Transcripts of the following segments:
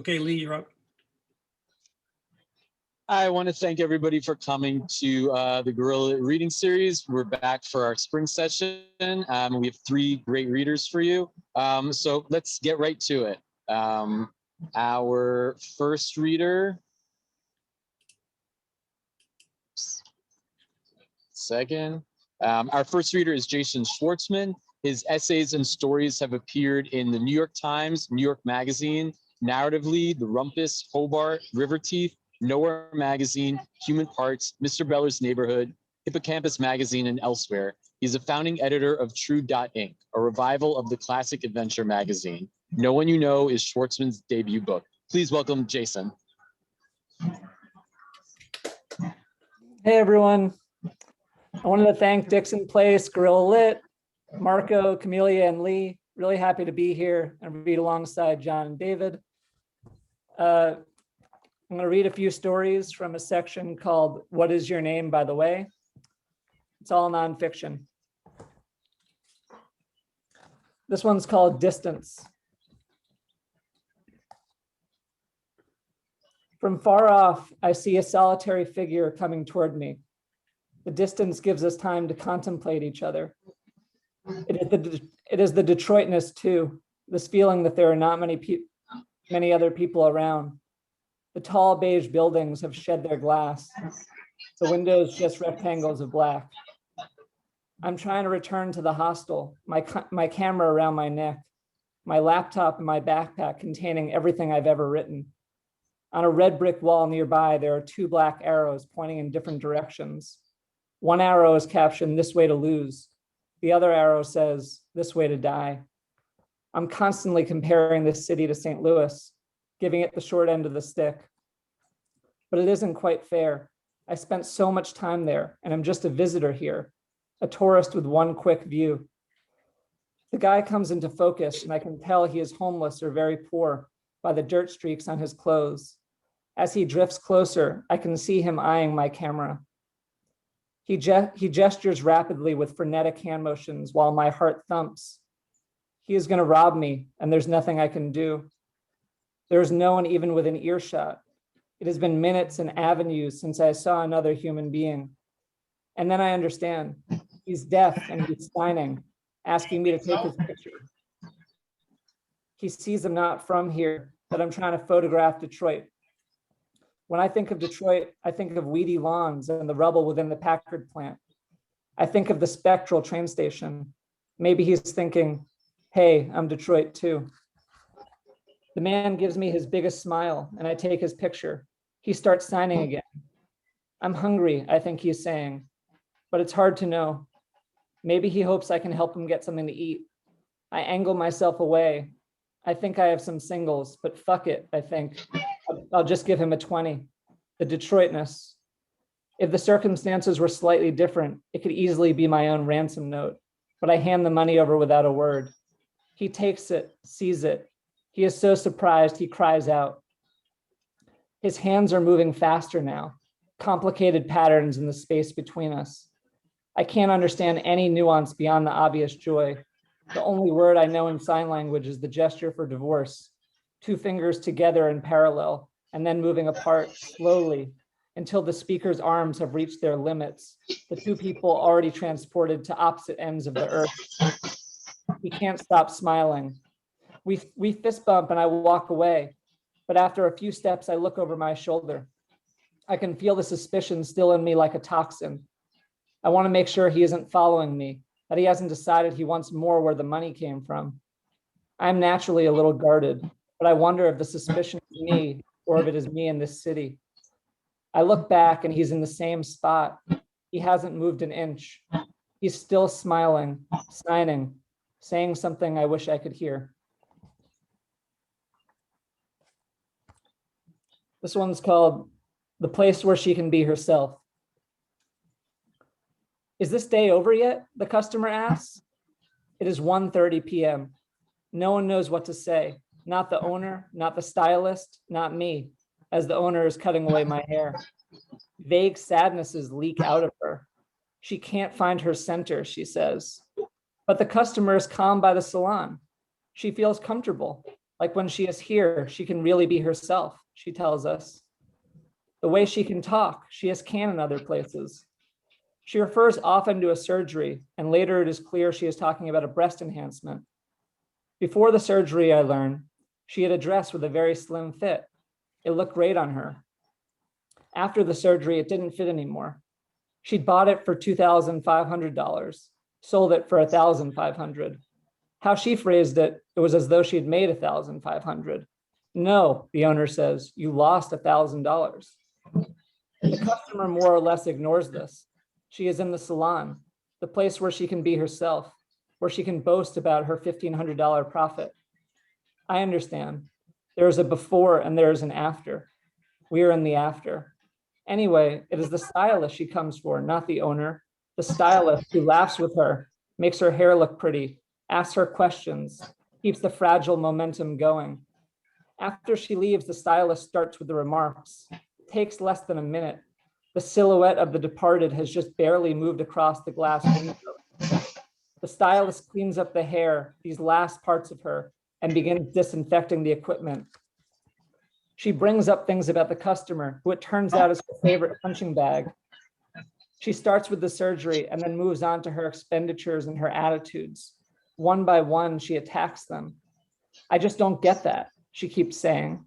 Okay, Lee, you're up. I want to thank everybody for coming to the Guerrilla reading series. We're back for our spring session. We have 3 great readers for you. So let's get right to it. Our first reader, our first reader is Jason Schwartzman. His essays and stories have appeared in the New York Times, New York Magazine, Narratively, the Rumpus, Hobart, River Teeth, Nowhere Magazine, Human Parts, Mr. Beller's Neighborhood, Hippocampus Magazine, and elsewhere. He's a founding editor of True.Ink, a revival of the classic adventure magazine. No One You Know is Schwartzman's debut book. Please welcome Jason. Hey, everyone. I wanted to thank Dixon Place, Guerrilla Lit, Marco, Camelia, and Lee. Really happy to be here and read alongside John and David. I'm going to read a few stories from a section called What Is Your Name, by the Way? It's all nonfiction. This one's called Distance. From far off, I see a solitary figure coming toward me. The distance gives us time to contemplate each other. It is the Detroitness too, this feeling that there are not many other people around. The tall beige buildings have shed their glass. The windows just rectangles of black. I'm trying to return to the hostel, my camera around my neck, my laptop and my backpack containing everything I've ever written. On a red brick wall nearby, there are 2 black arrows pointing in different directions. One arrow is captioned, "This way to lose." The other arrow says, "This way to die." I'm constantly comparing this city to St. Louis, giving it the short end of the stick. But it isn't quite fair. I spent so much time there, and I'm just a visitor here, a tourist with one quick view. The guy comes into focus, and I can tell he is homeless or very poor by the dirt streaks on his clothes. As he drifts closer, I can see him eyeing my camera. He gestures rapidly with frenetic hand motions while my heart thumps. He is going to rob me, and there's nothing I can do. There is no one even within earshot. It has been minutes and avenues since I saw another human being. And then I understand. He's deaf and he's signing, asking me to take his picture. He sees I'm not from here, that I'm trying to photograph Detroit. When I think of Detroit, I think of weedy lawns and the rubble within the Packard plant. I think of the Spectral train station. Maybe he's thinking, hey, I'm Detroit too. The man gives me his biggest smile and I take his picture. He starts signing again. I'm hungry, I think he's saying, but it's hard to know. Maybe he hopes I can help him get something to eat. I angle myself away. I think I have some singles, but fuck it, I think. I'll just give him a 20. The Detroitness. If the circumstances were slightly different, it could easily be my own ransom note, but I hand the money over without a word. He takes it, sees it. He is so surprised, he cries out. His hands are moving faster now, complicated patterns in the space between us. I can't understand any nuance beyond the obvious joy. The only word I know in sign language is the gesture for divorce. 2 fingers together in parallel and then moving apart slowly until the speaker's arms have reached their limits. The 2 people already transported to opposite ends of the earth. He can't stop smiling. We fist bump and I walk away, but after a few steps, I look over my shoulder. I can feel the suspicion still in me like a toxin. I want to make sure he isn't following me, that he hasn't decided he wants more where the money came from. I'm naturally a little guarded, but I wonder if the suspicion is me or if it is me in this city. I look back and he's in the same spot. He hasn't moved an inch. He's still smiling, signing, saying something I wish I could hear. This one's called The Place Where She Can Be Herself. Is this day over yet? The customer asks. It is 1:30 p.m. No one knows what to say. Not the owner, not the stylist, not me, as the owner is cutting away my hair. Vague sadnesses leak out of her. She can't find her center, she says. But the customer is calm by the salon. She feels comfortable. Like when she is here, she can really be herself, she tells us. The way she can talk, she can in other places. She refers often to a surgery, and later it is clear she is talking about a breast enhancement. Before the surgery, I learn, she had a dress with a very slim fit. It looked great on her. After the surgery, it didn't fit anymore. She'd bought it for $2,500, sold it for $1,500. How she phrased it, it was as though she'd made $1,500. No, the owner says, you lost $1,000. The customer more or less ignores this. She is in the salon, the place where she can be herself, where she can boast about her $1,500 profit. I understand. There is a before and there is an after. We are in the after. Anyway, it is the stylist she comes for, not the owner. The stylist who laughs with her, makes her hair look pretty, asks her questions, keeps the fragile momentum going. After she leaves, the stylist starts with the remarks. It takes less than a minute. The silhouette of the departed has just barely moved across the glass window. The stylist cleans up the hair, these last parts of her, and begins disinfecting the equipment. She brings up things about the customer, who it turns out is her favorite punching bag. She starts with the surgery and then moves on to her expenditures and her attitudes. One by one, she attacks them. I just don't get that, she keeps saying.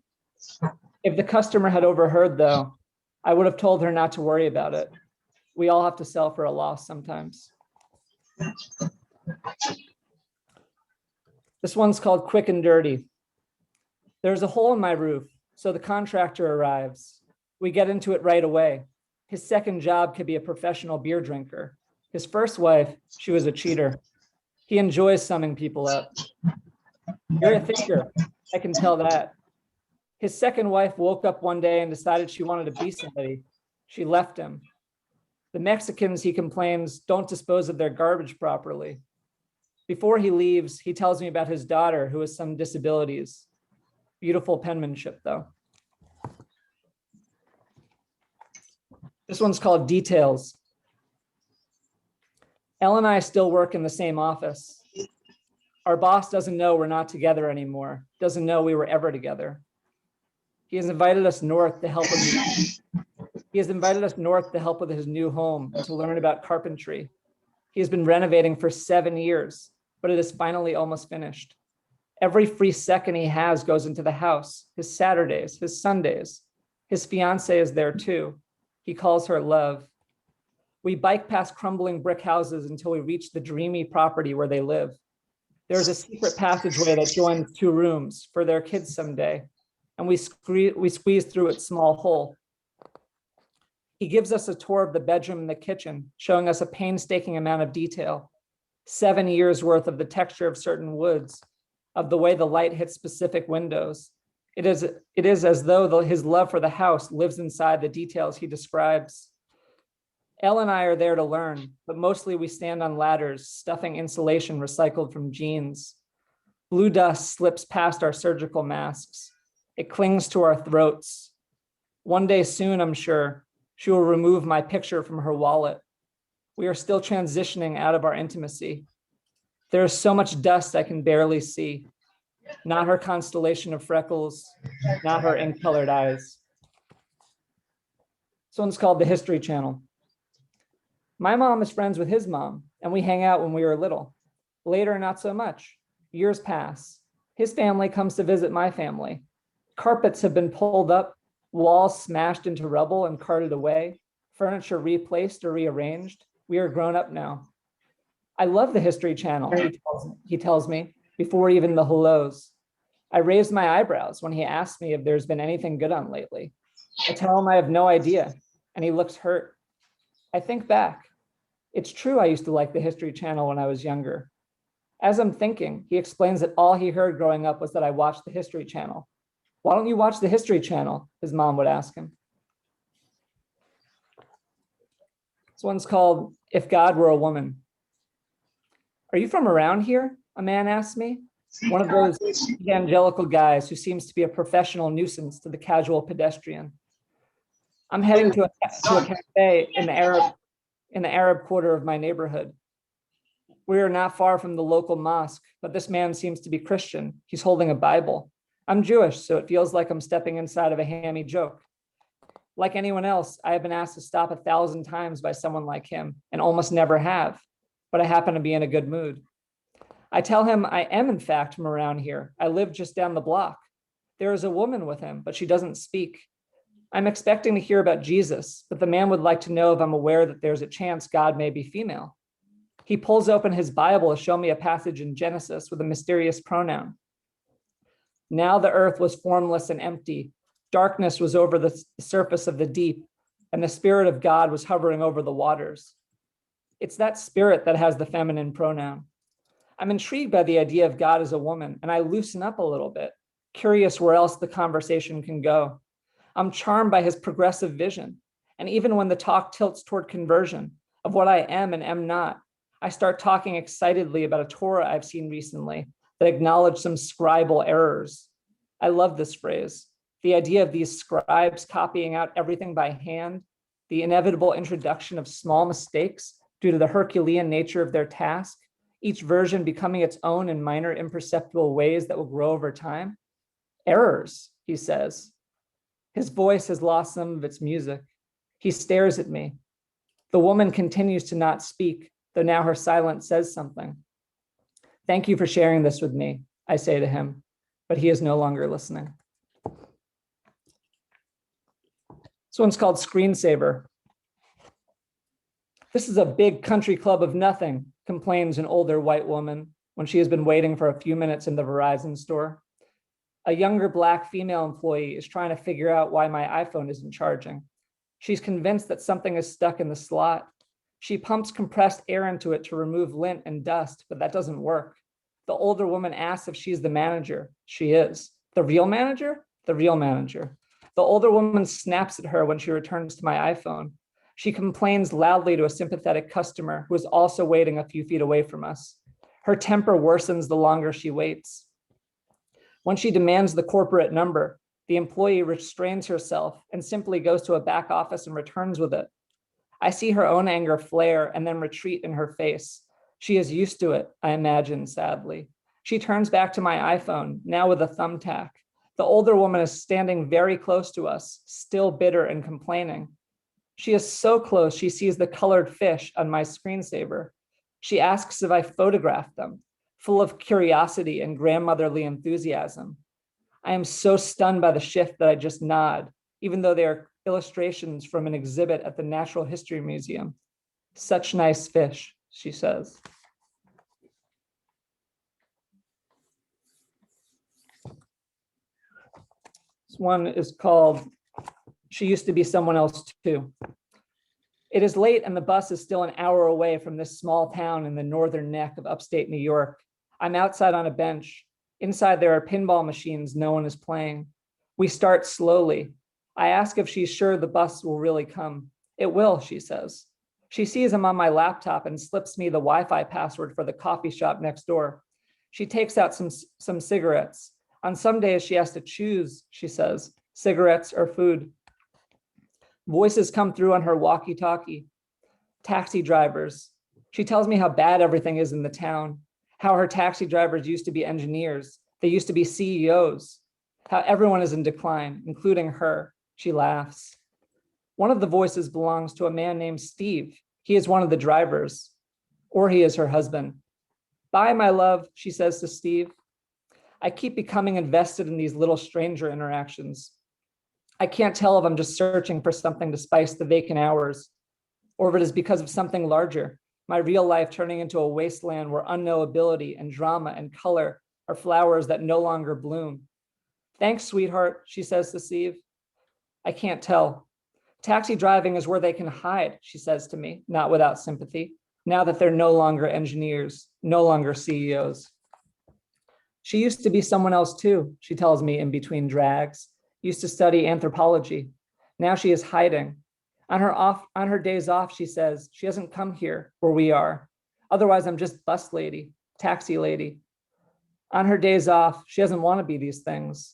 If the customer had overheard, though, I would have told her not to worry about it. We all have to sell for a loss sometimes. This one's called Quick and Dirty. There's a hole in my roof, so the contractor arrives. We get into it right away. His second job could be a professional beer drinker. His first wife, she was a cheater. He enjoys summing people up. You're a thinker, I can tell that. His second wife woke up one day and decided she wanted to be somebody. She left him. The Mexicans, he complains, don't dispose of their garbage properly. Before he leaves, he tells me about his daughter who has some disabilities. Beautiful penmanship, though. This one's called Details. Elle and I still work in the same office. Our boss doesn't know we're not together anymore, doesn't know we were ever together. He has invited us north to help with his new home and to learn about carpentry. He has been renovating for 7 years, but it is finally almost finished. Every free second he has goes into the house, his Saturdays, his Sundays. His fiance is there too. He calls her love. We bike past crumbling brick houses until we reach the dreamy property where they live. There's a secret passageway that joins 2 rooms for their kids someday, and we squeeze through its small hole. He gives us a tour of the bedroom and the kitchen, showing us a painstaking amount of detail. 7 years worth of the texture of certain woods, of the way the light hits specific windows. It is as though his love for the house lives inside the details he describes. Elle and I are there to learn, but mostly we stand on ladders, stuffing insulation recycled from jeans. Blue dust slips past our surgical masks. It clings to our throats. One day soon, I'm sure, she will remove my picture from her wallet. We are still transitioning out of our intimacy. There is so much dust I can barely see. Not her constellation of freckles, not her ink-colored eyes. This one's called the History Channel. My mom is friends with his mom, and we hang out when we were little. Later, not so much. Years pass. His family comes to visit my family. Carpets have been pulled up, walls smashed into rubble and carted away, furniture replaced or rearranged. We are grown up now. I love the History Channel, he tells me, before even the hellos. I raised my eyebrows when he asked me if there's been anything good on lately. I tell him I have no idea, and he looks hurt. I think back. It's true I used to like the History Channel when I was younger. As I'm thinking, he explains that all he heard growing up was that I watched the History Channel. Why don't you watch the History Channel? His mom would ask him. This one's called If God Were a Woman. Are you from around here? A man asks me. One of those evangelical guys who seems to be a professional nuisance to the casual pedestrian. I'm heading to a cafe in the Arab quarter of my neighborhood. We are not far from the local mosque, but this man seems to be Christian. He's holding a Bible. I'm Jewish, so it feels like I'm stepping inside of a hammy joke. Like anyone else, I have been asked to stop 1,000 times by someone like him and almost never have, but I happen to be in a good mood. I tell him I am in fact from around here. I live just down the block. There is a woman with him, but she doesn't speak. I'm expecting to hear about Jesus, but the man would like to know if I'm aware that there's a chance God may be female. He pulls open his Bible to show me a passage in Genesis with a mysterious pronoun. Now the earth was formless and empty. Darkness was over the surface of the deep, and the Spirit of God was hovering over the waters. It's that spirit that has the feminine pronoun. I'm intrigued by the idea of God as a woman, and I loosen up a little bit, curious where else the conversation can go. I'm charmed by his progressive vision, and even when the talk tilts toward conversion of what I am and am not, I start talking excitedly about a Torah I've seen recently that acknowledged some scribal errors. I love this phrase. The idea of these scribes copying out everything by hand, the inevitable introduction of small mistakes due to the Herculean nature of their task, each version becoming its own in minor imperceptible ways that will grow over time. Errors, he says. His voice has lost some of its music. He stares at me. The woman continues to not speak, though now her silence says something. Thank you for sharing this with me, I say to him, but he is no longer listening. This one's called Screensaver. This is a big country club of nothing, complains an older white woman when she has been waiting for a few minutes in the Verizon store. A younger Black female employee is trying to figure out why my iPhone isn't charging. She's convinced that something is stuck in the slot. She pumps compressed air into it to remove lint and dust, but that doesn't work. The older woman asks if she's the manager. She is. The real manager? The real manager. The older woman snaps at her when she returns to my iPhone. She complains loudly to a sympathetic customer who is also waiting a few feet away from us. Her temper worsens the longer she waits. When she demands the corporate number, the employee restrains herself and simply goes to a back office and returns with it. I see her own anger flare and then retreat in her face. She is used to it, I imagine, sadly. She turns back to my iPhone, now with a thumbtack. The older woman is standing very close to us, still bitter and complaining. She is so close, she sees the colored fish on my screensaver. She asks if I photographed them, full of curiosity and grandmotherly enthusiasm. I am so stunned by the shift that I just nod, even though they are illustrations from an exhibit at the Natural History Museum. Such nice fish, she says. This one is called She Used to Be Someone Else Too. It is late and the bus is still an hour away from this small town in the northern neck of upstate New York. I'm outside on a bench. Inside there are pinball machines no one is playing. We start slowly. I ask if she's sure the bus will really come. It will, she says. She sees I'm on my laptop and slips me the Wi-Fi password for the coffee shop next door. She takes out some cigarettes. On some days she has to choose, she says, cigarettes or food. Voices come through on her walkie-talkie. Taxi drivers. She tells me how bad everything is in the town, how her taxi drivers used to be engineers. They used to be CEOs, how everyone is in decline, including her. She laughs. One of the voices belongs to a man named Steve. He is one of the drivers, or he is her husband. Bye, my love, she says to Steve. I keep becoming invested in these little stranger interactions. I can't tell if I'm just searching for something to spice the vacant hours, or if it is because of something larger, my real life turning into a wasteland where unknowability and drama and color are flowers that no longer bloom. Thanks, sweetheart, she says to Steve. I can't tell. Taxi driving is where they can hide, she says to me, not without sympathy, now that they're no longer engineers, no longer CEOs. She used to be someone else too, she tells me in between drags, used to study anthropology. Now she is hiding. On her days off, she says, she doesn't come here where we are. Otherwise, I'm just bus lady, taxi lady. On her days off, she doesn't want to be these things.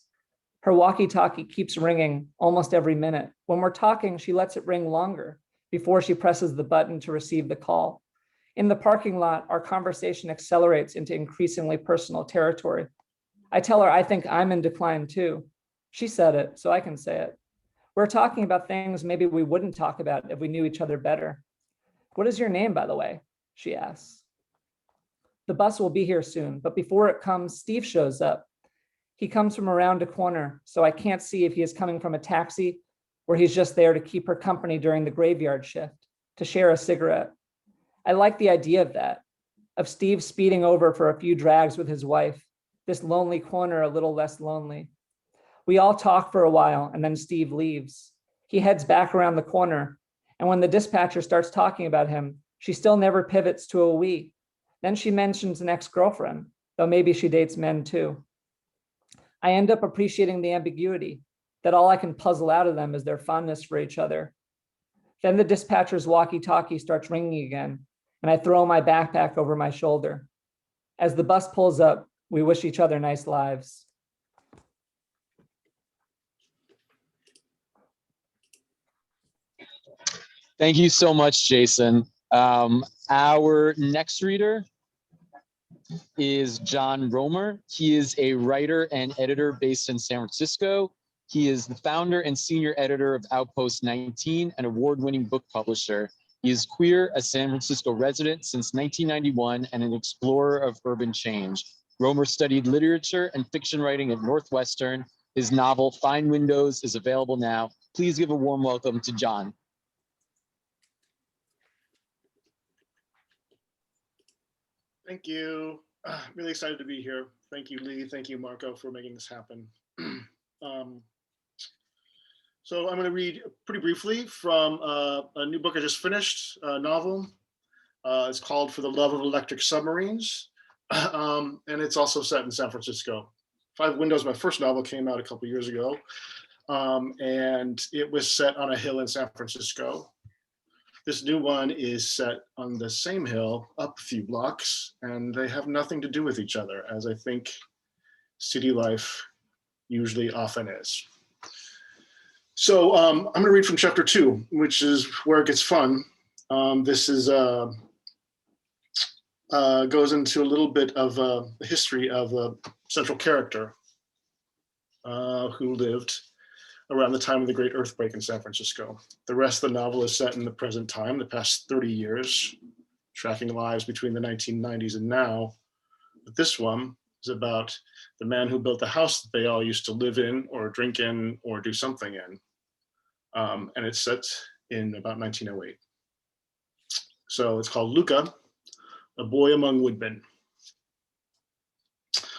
Her walkie-talkie keeps ringing almost every minute. When we're talking, she lets it ring longer before she presses the button to receive the call. In the parking lot, our conversation accelerates into increasingly personal territory. I tell her I think I'm in decline too. She said it, so I can say it. We're talking about things maybe we wouldn't talk about if we knew each other better. What is your name, by the way? She asks. The bus will be here soon, but before it comes, Steve shows up. He comes from around a corner, so I can't see if he is coming from a taxi or he's just there to keep her company during the graveyard shift, to share a cigarette. I like the idea of that, of Steve speeding over for a few drags with his wife, this lonely corner a little less lonely. We all talk for a while and then Steve leaves. He heads back around the corner, and when the dispatcher starts talking about him, she still never pivots to a we. Then she mentions an ex-girlfriend, though maybe she dates men too. I end up appreciating the ambiguity, that all I can puzzle out of them is their fondness for each other. Then the dispatcher's walkie-talkie starts ringing again, and I throw my backpack over my shoulder. As the bus pulls up, we wish each other nice lives. Thank you so much, Jason. Our next reader is Jon Roemer. He is a writer and editor based in San Francisco. He is the founder and senior editor of Outpost 19, an award-winning book publisher. He is queer, a San Francisco resident since 1991, and an explorer of urban change. Roemer studied literature and fiction writing at Northwestern. His novel, Fine Windows, is available now. Please give a warm welcome to Jon. Thank you. Really excited to be here. Thank you, Lee. Thank you, Marco, for making this happen. So I'm going to read pretty briefly from a new book I just finished, a novel. It's called For the Love of Electric Submarines, and it's also set in San Francisco. Five Windows, my first novel, came out a couple years ago, and it was set on a hill in San Francisco. This new one is set on the same hill up a few blocks, and they have nothing to do with each other, as I think city life usually often is. So I'm going to read from chapter 2, which is where it gets fun. This is goes into a little bit of the history of a central character who lived around the time of the Great Earthquake in San Francisco. The rest of the novel is set in the present time, the past 30 years, tracking lives between the 1990s and now. But this one is about the man who built the house that they all used to live in or drink in or do something in. And it's set in about 1908. So it's called Luca, A Boy Among Woodmen.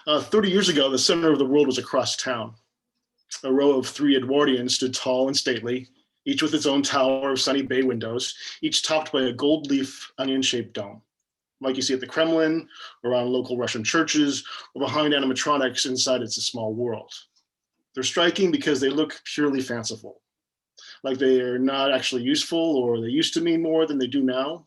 30 years ago, the center of the world was across town. A row of 3 Edwardians stood tall and stately, each with its own tower of sunny bay windows, each topped by a gold leaf onion-shaped dome, like you see at the Kremlin, or on local Russian churches, or behind animatronics inside It's a Small World. They're striking because they look purely fanciful, like they are not actually useful, or they used to mean more than they do now.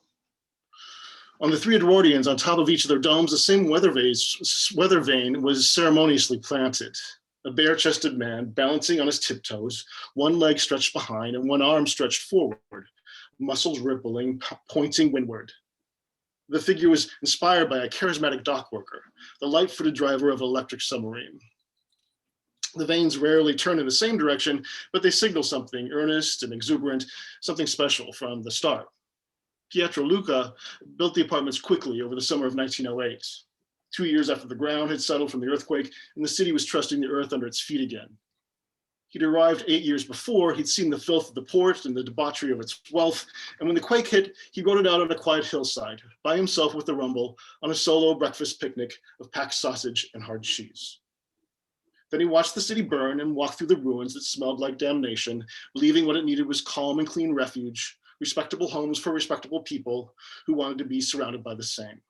On the 3 Edwardians, on top of each of their domes, the same weather vane was ceremoniously planted. A bare-chested man balancing on his tiptoes, one leg stretched behind and one arm stretched forward, muscles rippling, pointing windward. The figure was inspired by a charismatic dock worker, the light-footed driver of an electric submarine. The vanes rarely turn in the same direction, but they signal something earnest and exuberant, something special from the start. Pietro Luca built the apartments quickly over the summer of 1908. 2 years after the ground had settled from the earthquake and the city was trusting the earth under its feet again. He'd arrived 8 years before, he'd seen the filth of the port and the debauchery of its wealth, and when the quake hit, he wrote it out on a quiet hillside, by himself with the rumble, on a solo breakfast picnic of packed sausage and hard cheese. Then he watched the city burn and walked through the ruins that smelled like damnation, believing what it needed was calm and clean refuge, respectable homes for respectable people who wanted to be surrounded by the same.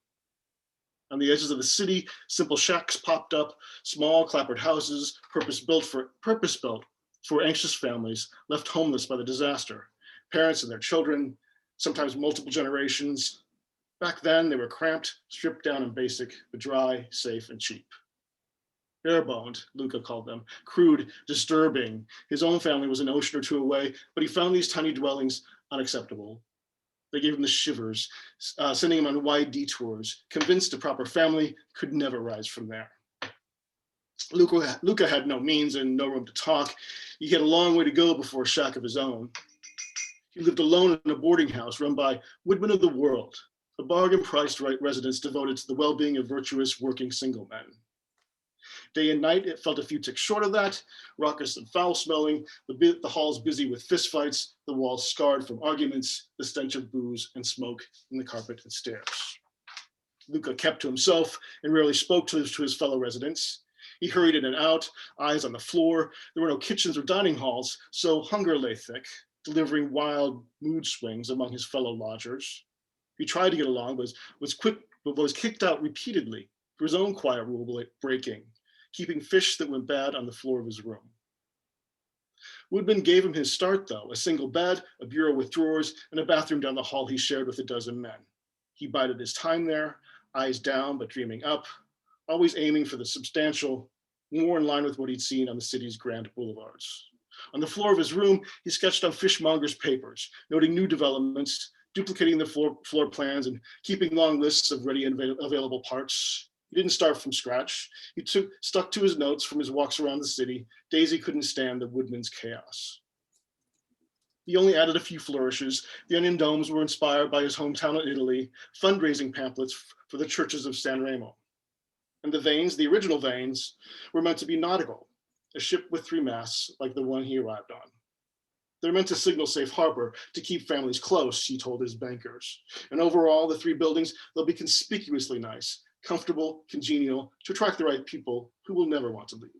On the edges of the city, simple shacks popped up, small clapboard houses, purpose-built for anxious families left homeless by the disaster, parents and their children, sometimes multiple generations. Back then, they were cramped, stripped down and basic, but dry, safe, and cheap. Bare-boned, Luca called them, crude, disturbing. His own family was an ocean or two away, but he found these tiny dwellings unacceptable. They gave him the shivers, sending him on wide detours, convinced a proper family could never rise from there. Luca had no means and no room to talk. He had a long way to go before a shack of his own. He lived alone in a boarding house run by Woodmen of the World, a bargain-priced residence devoted to the well-being of virtuous working single men. Day and night, it felt a few ticks short of that, raucous and foul-smelling, the halls busy with fistfights, the walls scarred from arguments, the stench of booze and smoke in the carpet and stairs. Luca kept to himself and rarely spoke to his fellow residents. He hurried in and out, eyes on the floor. There were no kitchens or dining halls, so hunger lay thick, delivering wild mood swings among his fellow lodgers. He tried to get along, but was kicked out repeatedly for his own quiet rule breaking, keeping fish that went bad on the floor of his room. Woodman gave him his start, though, a single bed, a bureau with drawers, and a bathroom down the hall he shared with a dozen men. He bided his time there, eyes down but dreaming up, always aiming for the substantial, more in line with what he'd seen on the city's grand boulevards. On the floor of his room, he sketched on fishmongers' papers, noting new developments, duplicating the floor plans, and keeping long lists of ready and available parts. He didn't start from scratch. He stuck to his notes from his walks around the city. Daisy couldn't stand the woodman's chaos. He only added a few flourishes. The onion domes were inspired by his hometown in Italy, fundraising pamphlets for the churches of San Remo. And the vanes, the original vanes, were meant to be nautical, a ship with 3 masts like the one he arrived on. They're meant to signal safe harbor, to keep families close, he told his bankers. And overall, the 3 buildings, they'll be conspicuously nice, comfortable, congenial, to attract the right people who will never want to leave.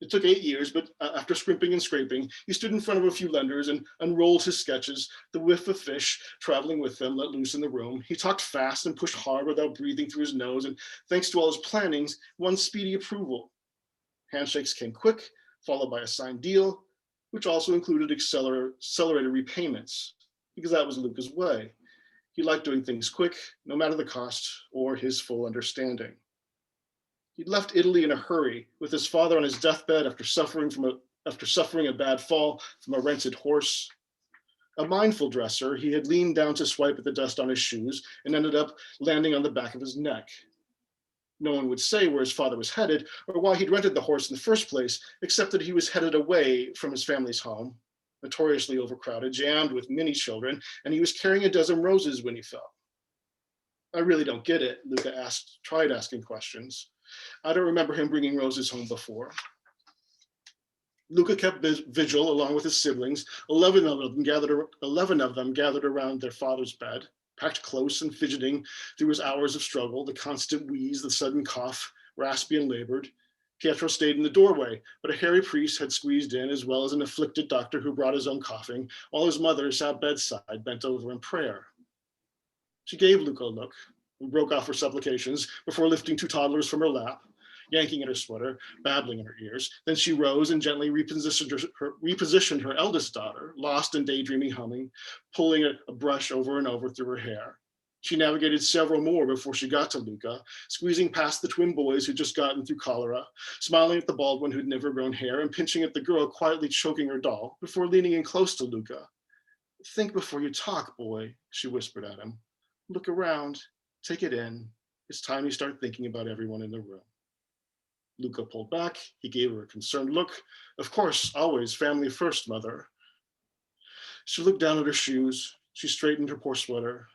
It took 8 years, but after scrimping and scraping, he stood in front of a few lenders and unrolled his sketches, the whiff of fish traveling with them let loose in the room. He talked fast and pushed hard without breathing through his nose, and thanks to all his plannings, won speedy approval. Handshakes came quick, followed by a signed deal, which also included accelerated repayments, because that was Luca's way. He liked doing things quick, no matter the cost or his full understanding. He'd left Italy in a hurry with his father on his deathbed after suffering a bad fall from a rented horse. A mindful dresser, he had leaned down to swipe at the dust on his shoes and ended up landing on the back of his neck. No one would say where his father was headed or why he'd rented the horse in the first place, except that he was headed away from his family's home, notoriously overcrowded, jammed with many children, and he was carrying a dozen roses when he fell. I really don't get it, Luca tried asking questions. I don't remember him bringing roses home before. Luca kept vigil along with his siblings. 11 of them gathered around their father's bed, packed close and fidgeting through his hours of struggle, the constant wheeze, the sudden cough, raspy and labored. Pietro stayed in the doorway, but a hairy priest had squeezed in, as well as an afflicted doctor who brought his own coughing, while his mother sat bedside, bent over in prayer. She gave Luca a look and broke off her supplications before lifting 2 toddlers from her lap, yanking at her sweater, babbling in her ears. Then she rose and gently repositioned her eldest daughter, lost in daydreaming humming, pulling a brush over and over through her hair. She navigated several more before she got to Luca, squeezing past the twin boys who'd just gotten through cholera, smiling at the bald one who'd never grown hair, and pinching at the girl quietly choking her doll before leaning in close to Luca. "Think before you talk, boy," she whispered at him. "Look around, take it in. It's time you start thinking about everyone in the room." Luca pulled back. He gave her a concerned look. "Of course, always family first, mother." She looked down at her shoes. She straightened her poor sweater.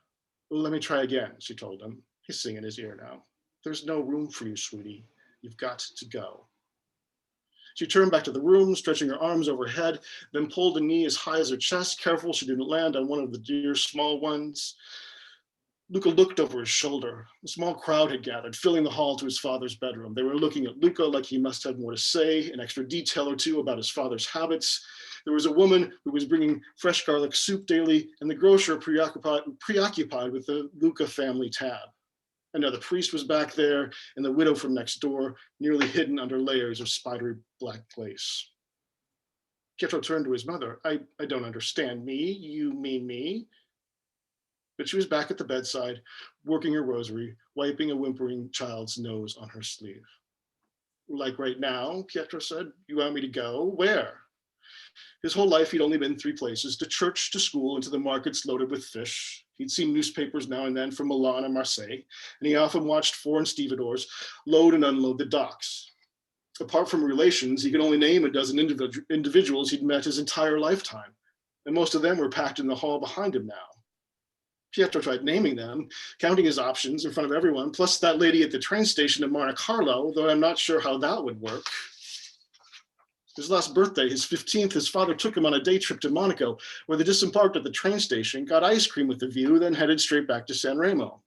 "Let me try again," she told him, hissing in his ear now. "There's no room for you, sweetie. You've got to go." She turned back to the room, stretching her arms overhead, then pulled a knee as high as her chest, careful she didn't land on one of the dear small ones. Luca looked over his shoulder. A small crowd had gathered, filling the hall to his father's bedroom. They were looking at Luca like he must have more to say, an extra detail or two about his father's habits. There was a woman who was bringing fresh garlic soup daily, and the grocer preoccupied with the Luca family tab. Another priest was back there, and the widow from next door, nearly hidden under layers of spidery black lace. Pietro turned to his mother. I don't understand. Me? You mean me?" But she was back at the bedside, working her rosary, wiping a whimpering child's nose on her sleeve. "Like right now," Pietro said. "You want me to go? Where?" His whole life, he'd only been 3 places: to church, to school, and to the markets loaded with fish. He'd seen newspapers now and then from Milan and Marseille, and he often watched foreign stevedores load and unload the docks. Apart from relations, he could only name a dozen individuals he'd met his entire lifetime, and most of them were packed in the hall behind him now. Pietro tried naming them, counting his options in front of everyone, plus that lady at the train station in Monte Carlo, though I'm not sure how that would work. His last birthday, his 15th, his father took him on a day trip to Monaco, where they disembarked at the train station, got ice cream with the view, then headed straight back to San Remo.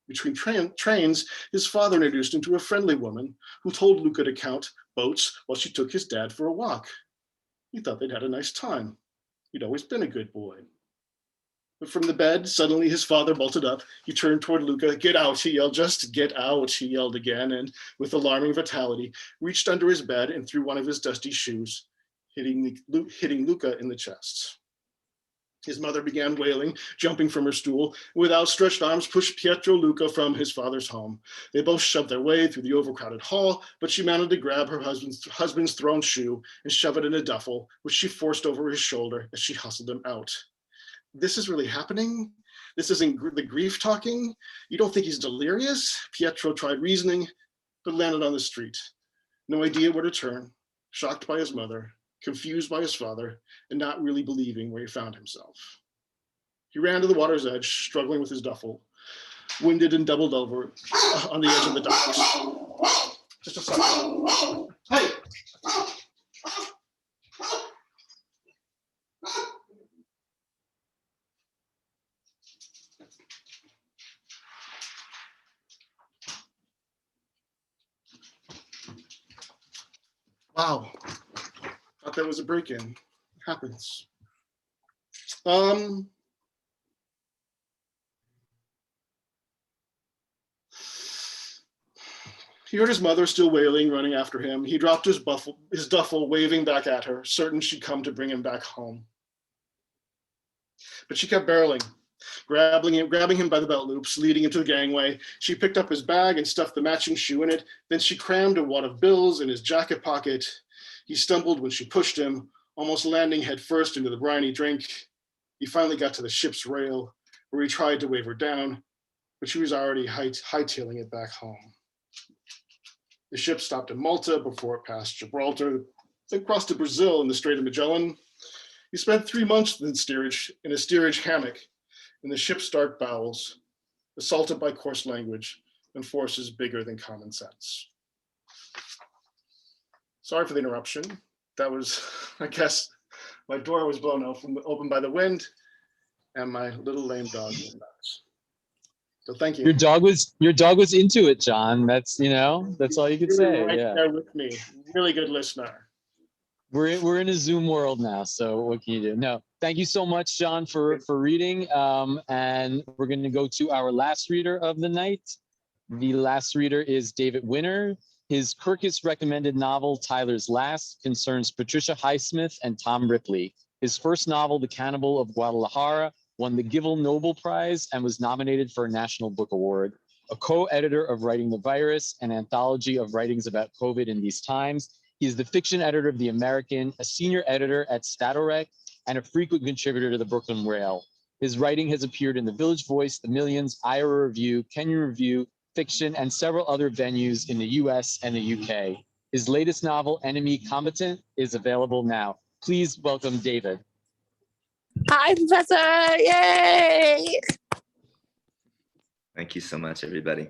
Between trains, his father introduced him to a friendly woman who told Luca to count boats while she took his dad for a walk. He thought they'd had a nice time. He'd always been a good boy. But from the bed, suddenly his father bolted up. He turned toward Luca. "Get out," he yelled. "Just get out," he yelled again, and with alarming vitality, reached under his bed and threw one of his dusty shoes, hitting Luca in the chest. His mother began wailing, jumping from her stool, and with outstretched arms pushed Pietro Luca from his father's home. They both shoved their way through the overcrowded hall, but she managed to grab her husband's thrown shoe and shove it in a duffel, which she forced over his shoulder as she hustled him out. "This is really happening? This isn't the grief talking? You don't think he's delirious?" Pietro tried reasoning, but landed on the street. No idea where to turn, shocked by his mother, confused by his father, and not really believing where he found himself. He ran to the water's edge, struggling with his duffel, winded and doubled over on the edge of the docks. "Just a second. Hey!" Wow, thought that was a break-in. It happens. He heard his mother still wailing, running after him. He dropped his duffel, waving back at her, certain she'd come to bring him back home. But she kept barreling, grabbing him by the belt loops, leading him to the gangway. She picked up his bag and stuffed the matching shoe in it. Then she crammed a wad of bills in his jacket pocket. He stumbled when she pushed him, almost landing headfirst into the briny drink. He finally got to the ship's rail, where he tried to wave her down, but she was already hightailing it back home. The ship stopped in Malta before it passed Gibraltar, then crossed to Brazil in the Strait of Magellan. He spent 3 months in a steerage hammock in the ship's dark bowels, assaulted by coarse language and forces bigger than common sense. Sorry for the interruption. That was, I guess, my door was blown open by the wind, and my little lame dog was nuts. So thank you. Your dog was into it, John. That's all you could say. Right Yeah. there with me. Really good listener. We're in a Zoom world now, so what can you do? No, thank you so much, John, for reading. And we're going to go to our last reader of the night. The last reader is David Winner. His Kirkus-recommended novel, Tyler's Last, concerns Patricia Highsmith and Tom Ripley. His first novel, The Cannibal of Guadalajara, won the Gival Novel Prize and was nominated for a National Book Award. A co-editor of Writing the Virus, an anthology of writings about COVID in these times. He is the fiction editor of The American, a senior editor at StatORec, and a frequent contributor to the Brooklyn Rail. His writing has appeared in The Village Voice, The Millions, Iowa Review, Kenyon Review, Fiction, and several other venues in the US and the UK. His latest novel, Enemy Combatant, is available now. Please welcome David. Hi, Professor! Yay! Thank you so much, everybody.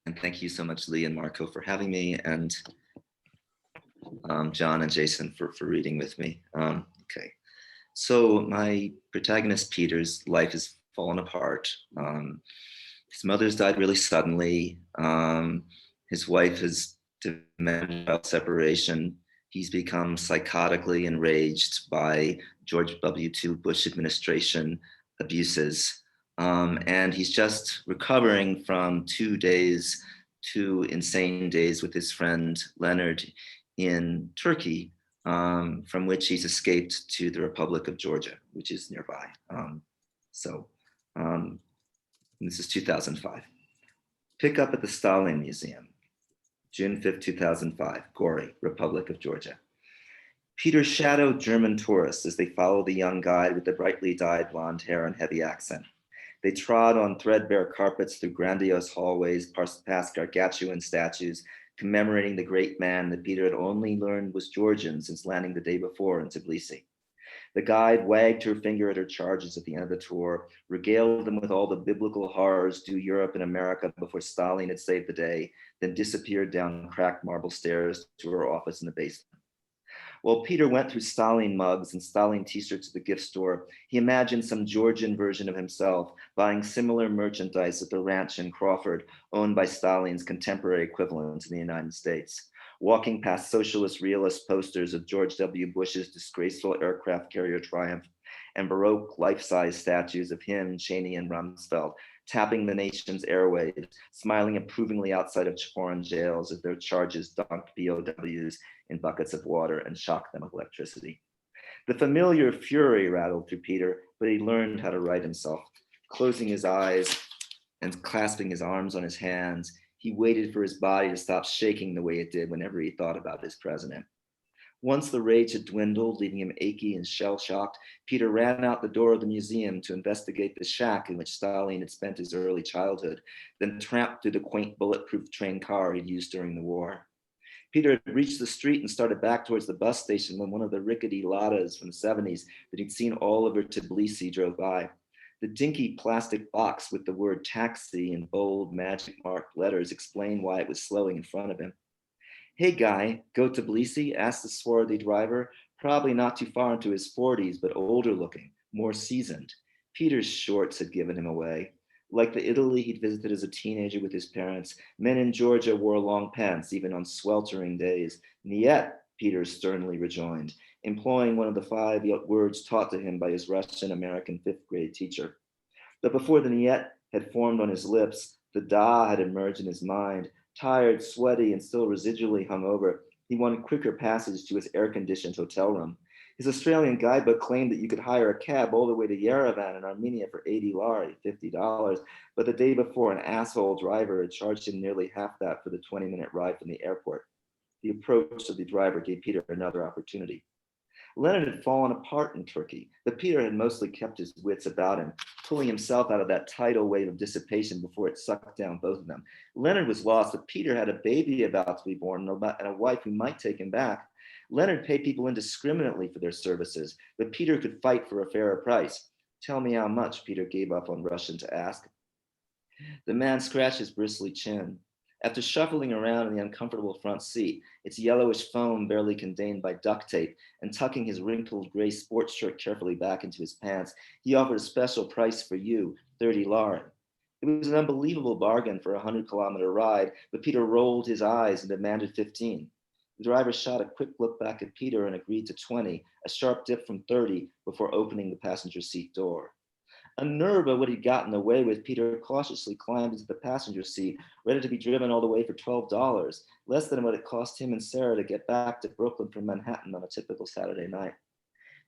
And thank you so much, Lee and Marco, for having me, and John and Jason for reading with me. Okay, so my protagonist, Peter's life has fallen apart. His mother's died really suddenly. His wife has demanded about separation. He's become psychotically enraged by George W. Bush administration abuses. And he's just recovering from 2 insane days with his friend Leonard in Turkey, from which he's escaped to the Republic of Georgia, which is nearby. This is 2005. Pick up at the Stalin Museum, June 5th, 2005, Gori, Republic of Georgia. Peter shadowed German tourists as they followed the young guide with the brightly dyed blonde hair and heavy accent. They trod on threadbare carpets through grandiose hallways, past gargantuan statues, commemorating the great man that Peter had only learned was Georgian since landing the day before in Tbilisi. The guide wagged her finger at her charges at the end of the tour, regaled them with all the biblical horrors due Europe and America before Stalin had saved the day, then disappeared down cracked marble stairs to her office in the basement. While Peter went through Stalin mugs and Stalin t-shirts at the gift store, he imagined some Georgian version of himself buying similar merchandise at the ranch in Crawford, owned by Stalin's contemporary equivalent in the United States. Walking past socialist realist posters of George W. Bush's disgraceful aircraft carrier Triumph and Baroque life-size statues of him, Cheney, and Rumsfeld, tapping the nation's airwaves, smiling approvingly outside of foreign jails as their charges dunked POWs in buckets of water and shocked them with electricity. The familiar fury rattled through Peter, but he learned how to right himself. Closing his eyes and clasping his arms on his hands, he waited for his body to stop shaking the way it did whenever he thought about his president. Once the rage had dwindled, leaving him achy and shell-shocked, Peter ran out the door of the museum to investigate the shack in which Stalin had spent his early childhood, then tramped through the quaint bulletproof train car he'd used during the war. Peter had reached the street and started back towards the bus station when one of the rickety Ladas from the 70s that he'd seen all over Tbilisi drove by. The dinky plastic box with the word taxi in bold, magic marked letters explained why it was slowing in front of him. "Hey guy, go to Tbilisi?" asked the swarthy driver, probably not too far into his 40s, but older looking, more seasoned. Peter's shorts had given him away. Like the Italy he'd visited as a teenager with his parents, men in Georgia wore long pants even on sweltering days. "Niet," Peter sternly rejoined, employing one of the 5 words taught to him by his Russian-American 5th grade teacher. But before the "niet" had formed on his lips, the "da" had emerged in his mind. Tired, sweaty, and still residually hungover, he wanted quicker passage to his air-conditioned hotel room. His Australian guidebook claimed that you could hire a cab all the way to Yerevan in Armenia for 80 lari, $50, but the day before an asshole driver had charged him nearly half that for the 20-minute ride from the airport. The approach of the driver gave Peter another opportunity. Leonard had fallen apart in Turkey, but Peter had mostly kept his wits about him, pulling himself out of that tidal wave of dissipation before it sucked down both of them. Leonard was lost, but Peter had a baby about to be born and a wife who might take him back. Leonard paid people indiscriminately for their services, but Peter could fight for a fairer price. "Tell me how much," Peter gave up on Russian to ask. The man scratched his bristly chin. After shuffling around in the uncomfortable front seat, its yellowish foam barely contained by duct tape, and tucking his wrinkled gray sports shirt carefully back into his pants, he offered a special price for you, 30 lari. It was an unbelievable bargain for a 100-kilometer ride, but Peter rolled his eyes and demanded 15. The driver shot a quick look back at Peter and agreed to 20, a sharp dip from 30 before opening the passenger seat door. Unnerved by what he'd gotten away with, Peter cautiously climbed into the passenger seat, ready to be driven all the way for $12, less than what it cost him and Sarah to get back to Brooklyn from Manhattan on a typical Saturday night.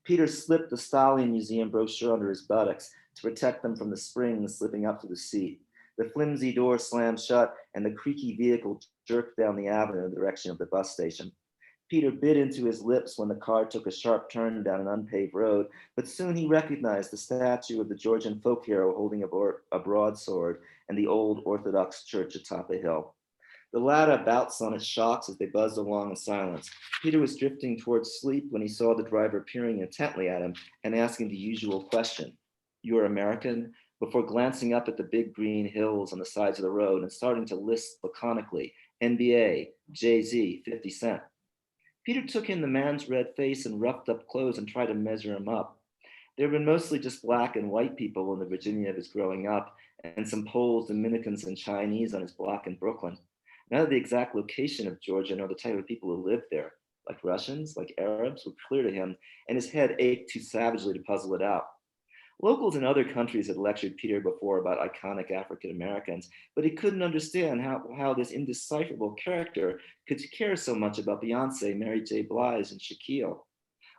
Peter slipped the Stalin Museum brochure under his buttocks to protect them from the springs slipping up to the seat. The flimsy door slammed shut and the creaky vehicle jerked down the avenue in the direction of the bus station. Peter bit into his lips when the car took a sharp turn down an unpaved road, but soon he recognized the statue of the Georgian folk hero holding a broadsword and the old Orthodox church atop a hill. The Lada bounced on its shocks as they buzzed along in silence. Peter was drifting towards sleep when he saw the driver peering intently at him and asking the usual question, "You're American?" before glancing up at the big green hills on the sides of the road and starting to list laconically, "NBA, Jay-Z, 50 Cent. Peter took in the man's red face and roughed up clothes and tried to measure him up. There had been mostly just black and white people in the Virginia of his growing up, and some Poles, Dominicans, and Chinese on his block in Brooklyn. Neither the exact location of Georgia nor the type of people who lived there, like Russians, like Arabs, were clear to him, and his head ached too savagely to puzzle it out. Locals in other countries had lectured Peter before about iconic African Americans, but he couldn't understand how this indecipherable character could care so much about Beyonce, Mary J. Blige, and Shaquille.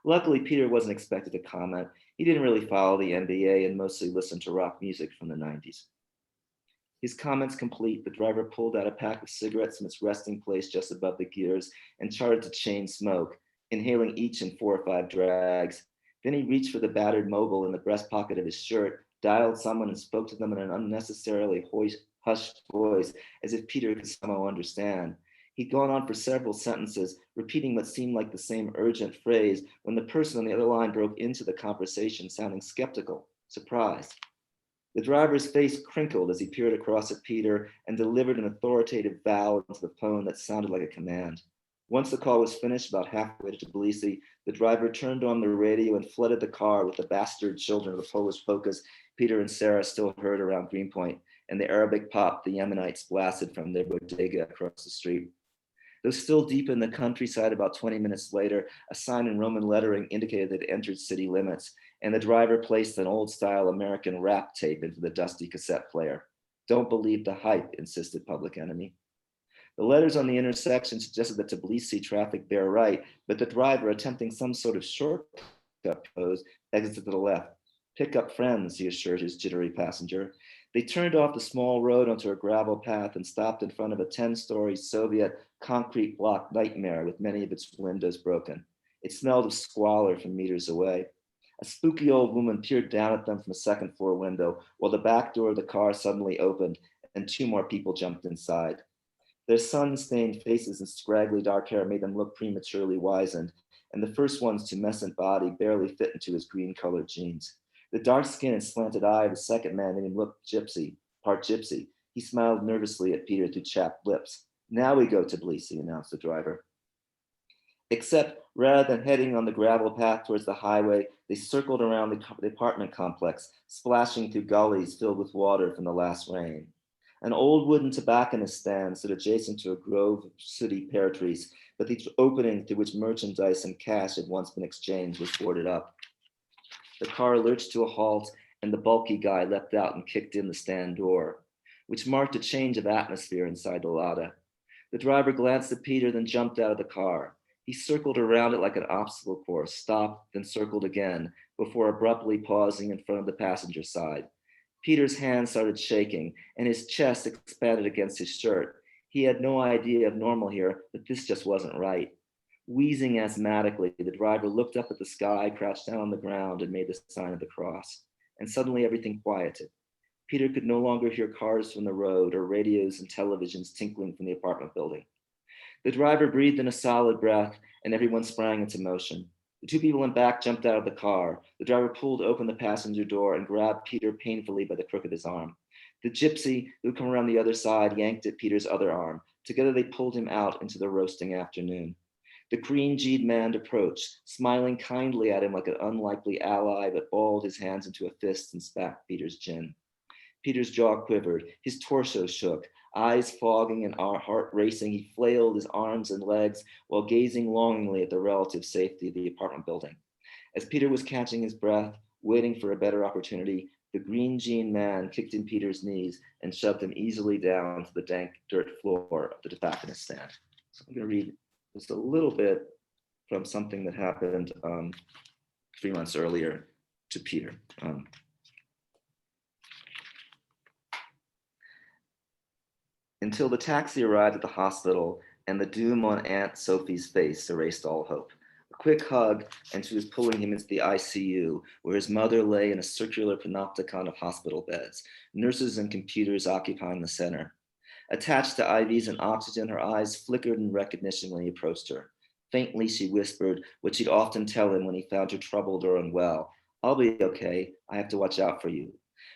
Luckily, Peter wasn't expected to comment. He didn't really follow the NBA and mostly listened to rock music from the 90s. His comments complete, the driver pulled out a pack of cigarettes from its resting place just above the gears and started to chain smoke. inhaling each in 4 or 5 drags. Then he reached for the battered mobile in the breast pocket of his shirt, dialed someone and spoke to them in an unnecessarily hushed voice, as if Peter could somehow understand. He'd gone on for several sentences, repeating what seemed like the same urgent phrase, when the person on the other line broke into the conversation, sounding skeptical, surprised. The driver's face crinkled as he peered across at Peter and delivered an authoritative vow into the phone that sounded like a command. Once the call was finished, about halfway to Tbilisi, the driver turned on the radio and flooded the car with the bastard children of the Polish polkas Peter and Sarah still heard around Greenpoint, and the Arabic pop the Yemenites blasted from their bodega across the street. Though still deep in the countryside, about 20 minutes later, a sign in Roman lettering indicated that it entered city limits, and the driver placed an old-style American rap tape into the dusty cassette player. "Don't believe the hype," insisted Public Enemy. The letters on the intersection suggested that Tbilisi traffic bear right, but the driver, attempting some sort of shortcut pose, exited to the left. "Pick up friends," he assured his jittery passenger. They turned off the small road onto a gravel path and stopped in front of a 10-story Soviet concrete block nightmare with many of its windows broken. It smelled of squalor from meters away. A spooky old woman peered down at them from a second-floor window, while the back door of the car suddenly opened and 2 more people jumped inside. Their sun-stained faces and scraggly dark hair made them look prematurely wizened, and the first one's tumescent body barely fit into his green-colored jeans. The dark skin and slanted eye of the second man made him look gypsy, part gypsy. He smiled nervously at Peter through chapped lips. "Now we go to Tbilisi," announced the driver. Except rather than heading on the gravel path towards the highway, they circled around the apartment complex, splashing through gullies filled with water from the last rain. An old wooden tobacconist stand stood adjacent to a grove of sooty pear trees, but the opening through which merchandise and cash had once been exchanged was boarded up. The car lurched to a halt, and the bulky guy leapt out and kicked in the stand door, which marked a change of atmosphere inside the Lada. The driver glanced at Peter, then jumped out of the car. He circled around it like an obstacle course, stopped, then circled again, before abruptly pausing in front of the passenger side. Peter's hands started shaking, and his chest expanded against his shirt. He had no idea of normal here, but this just wasn't right. Wheezing asthmatically, the driver looked up at the sky, crouched down on the ground, and made the sign of the cross. And suddenly everything quieted. Peter could no longer hear cars from the road or radios and televisions tinkling from the apartment building. The driver breathed in a solid breath, and everyone sprang into motion. The 2 people in back jumped out of the car. The driver pulled open the passenger door and grabbed Peter painfully by the crook of his arm. The gypsy, who had come around the other side, yanked at Peter's other arm. Together they pulled him out into the roasting afternoon. The green-jeed man approached, smiling kindly at him like an unlikely ally, but balled his hands into a fist and spat Peter's chin. Peter's jaw quivered, his torso shook, eyes fogging and heart racing. He flailed his arms and legs while gazing longingly at the relative safety of the apartment building. As Peter was catching his breath, waiting for a better opportunity, the green-jean man kicked in Peter's knees and shoved him easily down to the dank dirt floor of the tobacconist stand. So I'm going to read just a little bit from something that happened 3 months earlier to Peter. Until the taxi arrived at the hospital and the doom on Aunt Sophie's face erased all hope. A quick hug, and she was pulling him into the ICU, where his mother lay in a circular panopticon of hospital beds, nurses and computers occupying the center. Attached to IVs and oxygen, her eyes flickered in recognition when he approached her. Faintly, she whispered what she'd often tell him when he found her troubled or unwell. "I'll be okay. I have to watch out for you."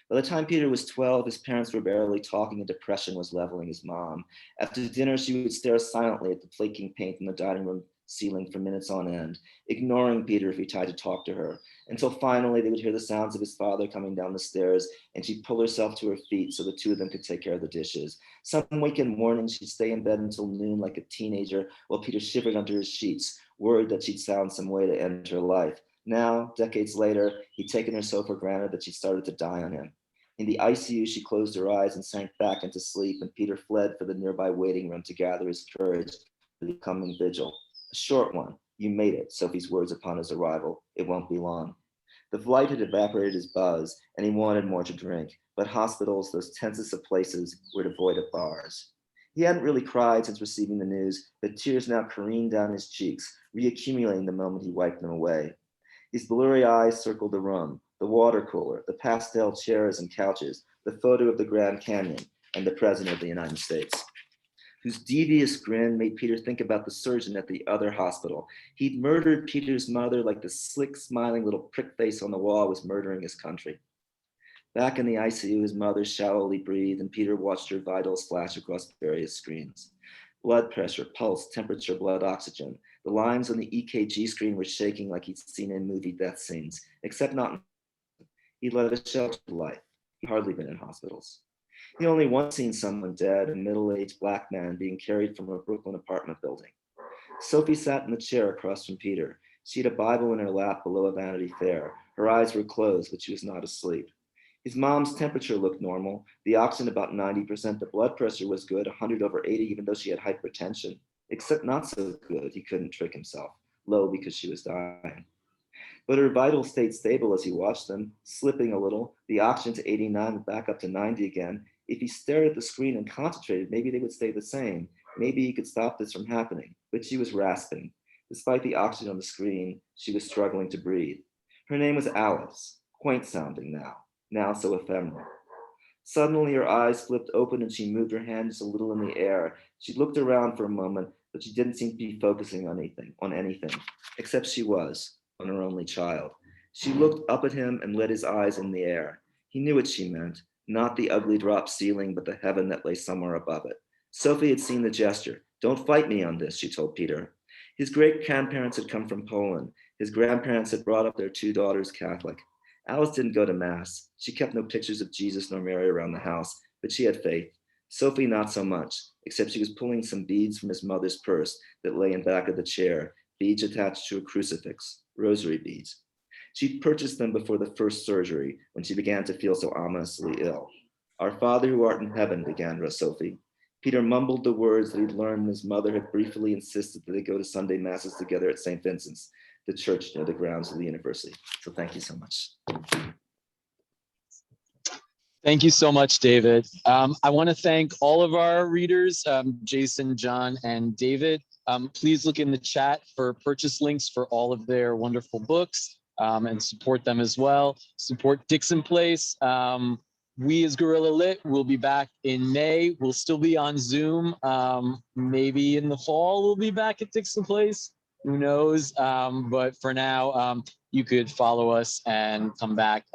By the time Peter was 12, his parents were barely talking and depression was leveling his mom. After dinner, she would stare silently at the flaking paint in the dining room ceiling for minutes on end, ignoring Peter if he tried to talk to her, until finally they would hear the sounds of his father coming down the stairs, and she'd pull herself to her feet so the 2 of them could take care of the dishes. Some weekend mornings, she'd stay in bed until noon like a teenager while Peter shivered under his sheets, worried that she'd found some way to end her life. Now, decades later, he'd taken her so for granted that she started to die on him. In the ICU, she closed her eyes and sank back into sleep, and Peter fled for the nearby waiting room to gather his courage for the coming vigil. "A short one. You made it," Sophie's words upon his arrival. "It won't be long." The flight had evaporated his buzz, and he wanted more to drink, but hospitals, those tensest of places, were devoid of bars. He hadn't really cried since receiving the news, but tears now careened down his cheeks, reaccumulating the moment he wiped them away. His blurry eyes circled the room, the water cooler, the pastel chairs and couches, the photo of the Grand Canyon, and the President of the United States, whose devious grin made Peter think about the surgeon at the other hospital. He'd murdered Peter's mother like the slick, smiling little prick face on the wall was murdering his country. Back in the ICU, his mother shallowly breathed, and Peter watched her vitals flash across various screens. Blood pressure, pulse, temperature, blood oxygen. The lines on the EKG screen were shaking like he'd seen in movie death scenes, except not. He led a sheltered life. He'd hardly been in hospitals. He'd only once seen someone dead, a middle-aged Black man being carried from a Brooklyn apartment building. Sophie sat in the chair across from Peter. She had a Bible in her lap below a Vanity Fair. Her eyes were closed, but she was not asleep. His mom's temperature looked normal, the oxygen about 90%, the blood pressure was good, 100/80, even though she had hypertension, except not so good, he couldn't trick himself, low because she was dying. But her vitals stayed stable as he watched them, slipping a little, the oxygen to 89 and back up to 90 again. If he stared at the screen and concentrated, maybe they would stay the same. Maybe he could stop this from happening, but she was rasping. Despite the oxygen on the screen, she was struggling to breathe. Her name was Alice, quaint sounding now so ephemeral. Suddenly her eyes flipped open and she moved her hand just a little in the air. She looked around for a moment, but she didn't seem to be focusing on anything, except she was, on her only child. She looked up at him and let his eyes in the air. He knew what she meant, not the ugly drop ceiling, but the heaven that lay somewhere above it. Sophie had seen the gesture. Don't fight me on this, she told Peter. His great-grandparents had come from Poland. His grandparents had brought up their 2 daughters Catholic. Alice didn't go to mass. She kept no pictures of Jesus nor Mary around the house, but she had faith. Sophie, not so much, except she was pulling some beads from his mother's purse that lay in back of the chair, beads attached to a crucifix, rosary beads. She'd purchased them before the first surgery when she began to feel so ominously ill. Our Father who art in heaven, began Sophie. Peter mumbled the words that he'd learned his mother had briefly insisted that they go to Sunday masses together at St. Vincent's, the church near the grounds of the university. So thank you so much. Thank you so much, David. I want to thank all of our readers, Jason, John, and David. Please look in the chat for purchase links for all of their wonderful books and support them as well. Support Dixon Place. We as Guerrilla Lit will be back in May. We'll still be on Zoom. Maybe in the fall, we'll be back at Dixon Place. Who knows? But for now, you could follow us and come back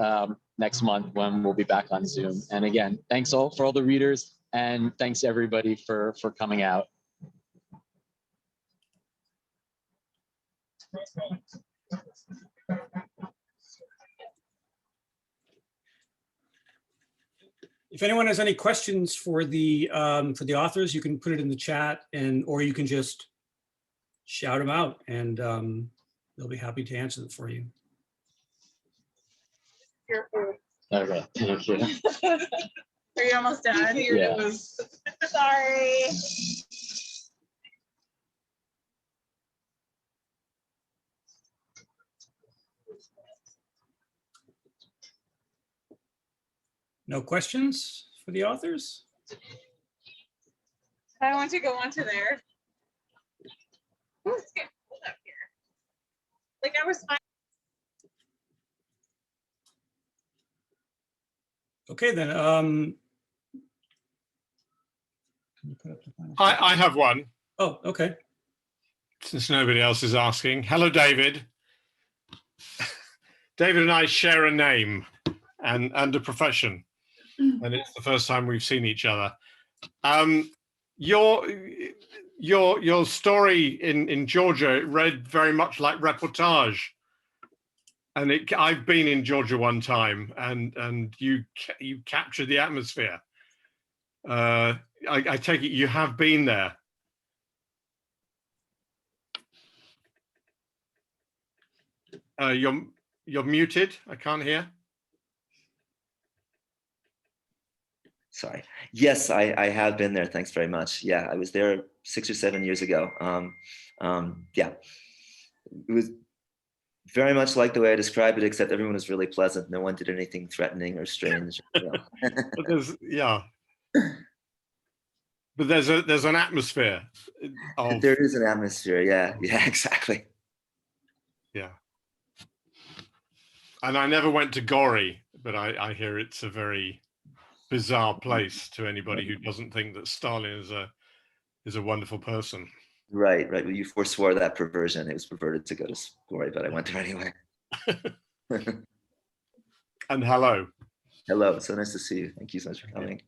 next month when we'll be back on Zoom. And again, thanks all for all the readers, and thanks everybody for coming out. If anyone has any questions for the authors, you can put it in the chat, or you can just shout them out, and they'll be happy to answer them for you. Okay, thank you. Are you almost done? Yeah. Sorry. No questions for the authors? I want to go onto there. Ooh, it's getting cold up here. Like I was fine. Okay, then. Can you put up the final? I have one, Oh, okay. since nobody else is asking. Hello, David. David and I share a name and a profession, and it's the first time we've seen each other. Your story in Georgia read very much like reportage, and I've been in Georgia one time, and you captured the atmosphere. I take it you have been there. You're muted. I can't hear. Sorry. Yes, I have been there. Thanks very much. Yeah, I was there 6 or 7 years ago. Yeah, it was very much like the way I described it, except everyone was really pleasant. No one did anything threatening or strange. You know. Yeah. But there's an atmosphere of, There is an atmosphere. Yeah, yeah, exactly. yeah. And I never went to Gori, but I hear it's a very bizarre place to anybody who doesn't think that Stalin is a wonderful person. Right, right. Well, you forswore that perversion. It was perverted to go to Gori, but I went there anyway. And hello. Hello, so nice to see you. Thank you so much for coming.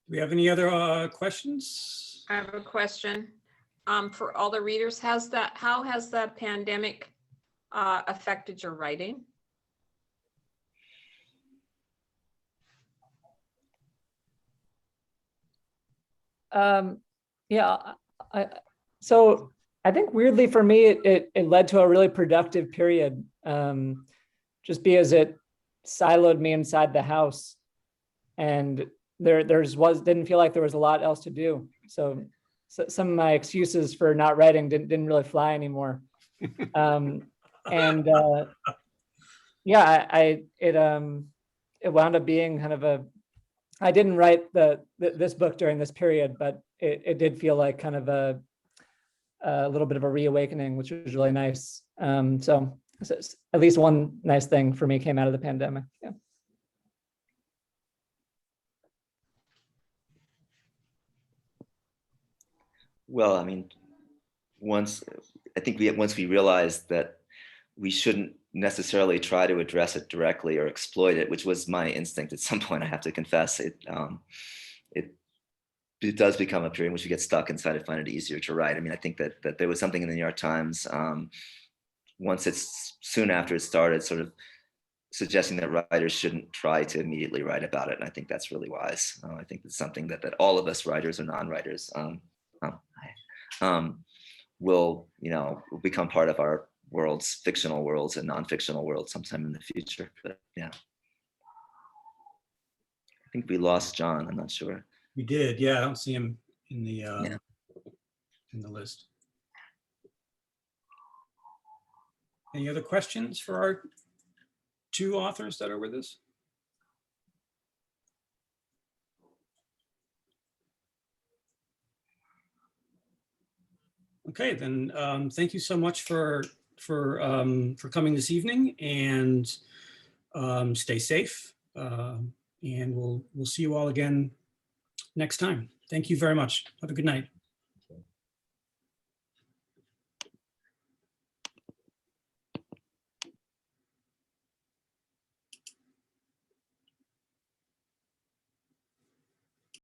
Do we have any other questions? I have a question for all the readers. How has the pandemic affected your writing? Yeah, so I think weirdly for me, it led to a really productive period, just because it siloed me inside the house, and didn't feel like there was a lot else to do. So some of my excuses for not writing didn't really fly anymore. Yeah, it wound up being kind of I didn't write this book during this period, but it did feel like kind of a little bit of a reawakening, which was really nice. So at least one nice thing for me came out of the pandemic. Yeah. Well, I mean, once we realized that we shouldn't necessarily try to address it directly or exploit it, which was my instinct at some point, I have to confess, it does become a period in which you get stuck inside and find it easier to write. I mean, I think that there was something in the New York Times soon after it started, sort of suggesting that writers shouldn't try to immediately write about it. And I think that's really wise. I think it's something that all of us, writers or non-writers, will become part of our worlds, fictional worlds and non-fictional worlds sometime in the future. But yeah, I think we lost John. I'm not sure. We did, yeah. I don't see him in the in the list. Any other questions for our two authors that are with us? Okay, then thank you so much for coming this evening, and stay safe. And we'll see you all again next time. Thank you very much. Have a good night.